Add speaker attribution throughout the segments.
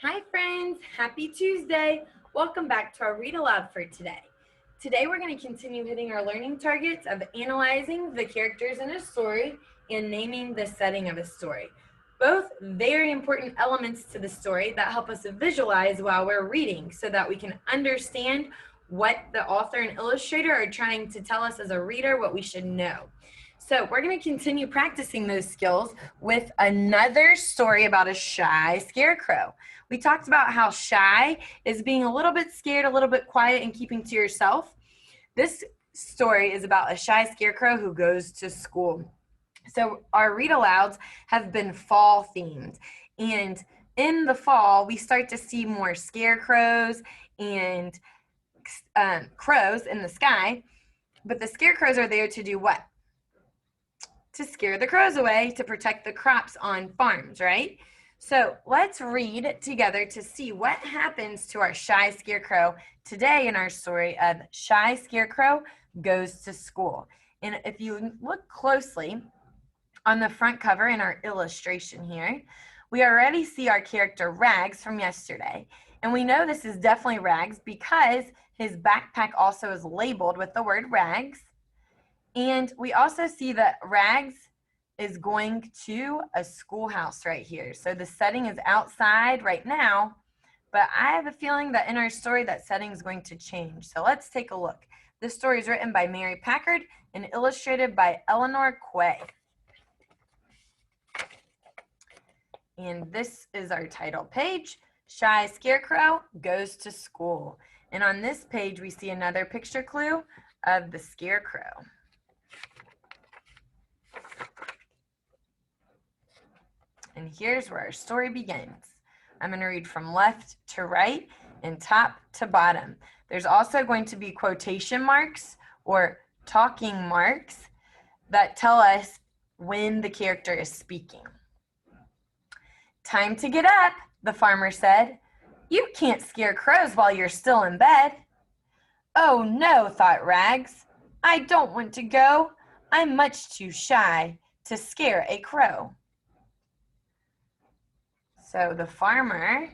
Speaker 1: Hi friends, happy Tuesday. Welcome back to our Read Aloud for today. Today we're going to continue hitting our learning targets of analyzing the characters in a story and naming the setting of a story. Both very important elements to the story that help us visualize while we're reading so that we can understand what the author and illustrator are trying to tell us as a reader, what we should know. So we're going to continue practicing those skills with another story about a shy scarecrow. We talked about how shy is being a little bit scared, a little bit quiet, and keeping to yourself. This story is about a shy scarecrow who goes to school. So our read alouds have been fall themed. And in the fall, we start to see more scarecrows and crows in the sky. But the scarecrows are there to do what? To scare the crows away, to protect the crops on farms, right? So let's read together to see what happens to our shy scarecrow today in our story of Shy Scarecrow Goes to School. And if you look closely on the front cover in our illustration here, we already see our character Rags from yesterday. And we know this is definitely Rags because his backpack also is labeled with the word Rags. And we also see that Rags is going to a schoolhouse right here. So the setting is outside right now, but I have a feeling that in our story that setting is going to change. So let's take a look. This story is written by Mary Packard and illustrated by Eleanor Quay. And this is our title page, Shy Scarecrow Goes to School. And on this page, we see another picture clue of the scarecrow. And here's where our story begins. I'm going to read from left to right and top to bottom. There's also going to be quotation marks or talking marks that tell us when the character is speaking. Time to get up, the farmer said. You can't scare crows while you're still in bed. Oh no, thought Rags. I don't want to go. I'm much too shy to scare a crow. So the farmer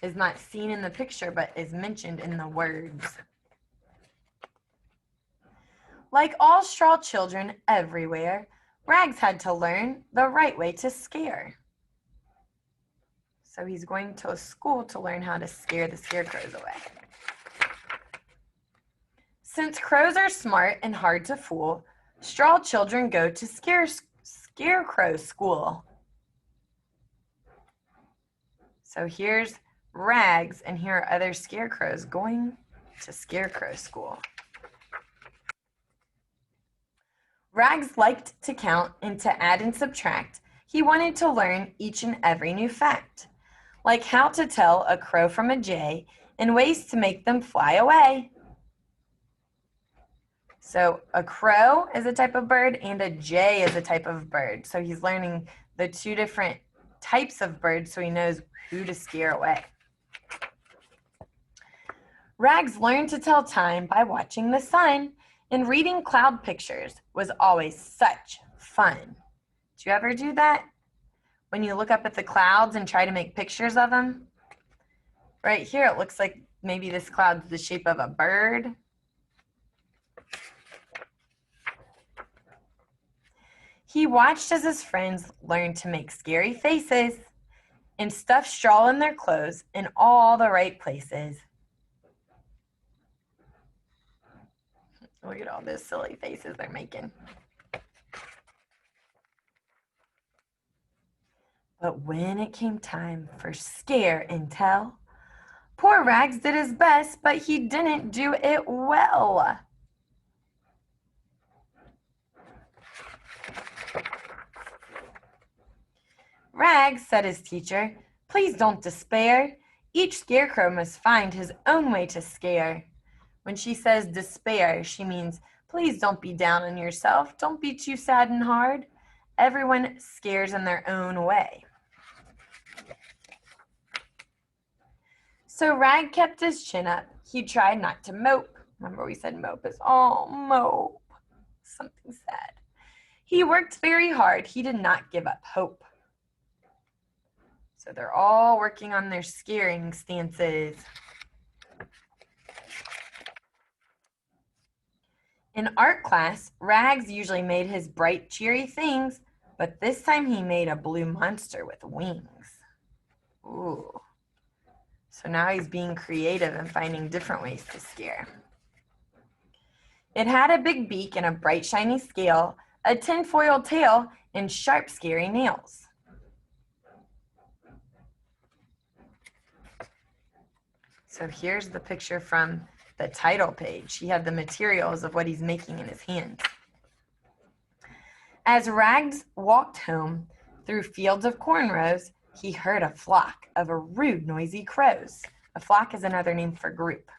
Speaker 1: is not seen in the picture, but is mentioned in the words. Like all straw children everywhere, Rags had to learn the right way to scare. So he's going to a school to learn how to scare the scarecrows away. Since crows are smart and hard to fool, straw children go to scarecrow school. So here's Rags, and here are other scarecrows going to scarecrow school. Rags liked to count and to add and subtract. He wanted to learn each and every new fact, like how to tell a crow from a jay and ways to make them fly away. So a crow is a type of bird and a jay is a type of bird. So he's learning the two different types of birds so he knows who to scare away. Rags learned to tell time by watching the sun, and reading cloud pictures was always such fun. Do you ever do that? When you look up at the clouds and try to make pictures of them? Right here, it looks like maybe this cloud's the shape of a bird. He watched as his friends learned to make scary faces and stuff straw in their clothes in all the right places. Look at all those silly faces they're making. But when it came time for scare and tell, poor Rags did his best, but he didn't do it well. Rags, said his teacher, please don't despair. Each scarecrow must find his own way to scare. When she says despair, she means please don't be down on yourself. Don't be too sad and hard. Everyone scares in their own way. So Rag kept his chin up. He tried not to mope. Remember we said mope is all mope. Something sad. He worked very hard. He did not give up hope. So they're all working on their scaring stances. In art class, Rags usually made his bright, cheery things, but this time he made a blue monster with wings. Ooh. So now he's being creative and finding different ways to scare. It had a big beak and a bright, shiny scale, a tinfoil tail, and sharp, scary nails. So here's the picture from the title page. He had the materials of what he's making in his hands. As Rags walked home through fields of cornrows, he heard a flock of rude, noisy crows. A flock is another name for group.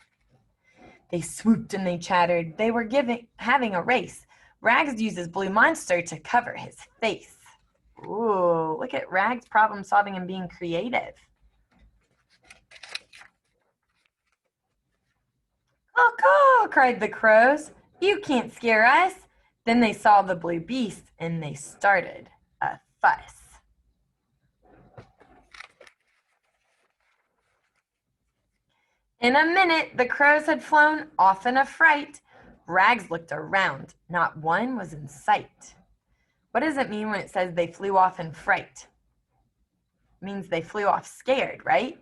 Speaker 1: They swooped and they chattered. They were having a race. Rags used his blue monster to cover his face. Ooh, look at Rags problem solving and being creative. "Caw-caw," cried the crows. "You can't scare us." Then they saw the blue beast and they started a fuss. In a minute, the crows had flown off in a fright. Rags looked around. Not one was in sight. What does it mean when it says they flew off in fright? It means they flew off scared, right?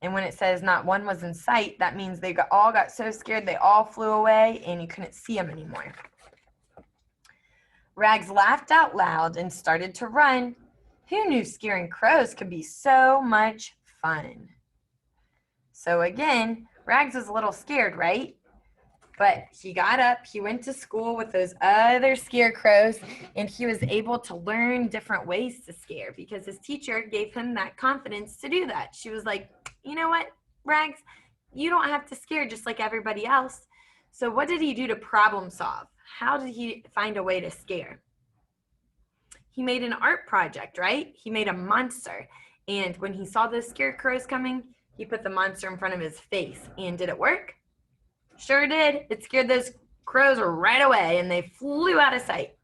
Speaker 1: And when it says not one was in sight, that means they all got so scared they all flew away and you couldn't see them anymore. Rags laughed out loud and started to run. Who knew scaring crows could be so much fun? So again, Rags was a little scared, right? But he got up, he went to school with those other scarecrows, and he was able to learn different ways to scare because his teacher gave him that confidence to do that. She was like, "You know what, Rags, you don't have to scare just like everybody else." So what did he do to problem solve? How did he find a way to scare? He made an art project, right? He made a monster. And when he saw the scarecrows coming, he put the monster in front of his face. And did it work? Sure did. It scared those crows right away and they flew out of sight.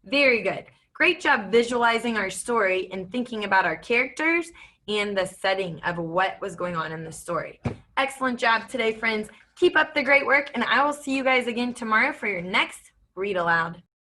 Speaker 1: Very good. Great job visualizing our story and thinking about our characters and the setting of what was going on in the story. Excellent job today, friends. Keep up the great work, and I will see you guys again tomorrow for your next Read Aloud.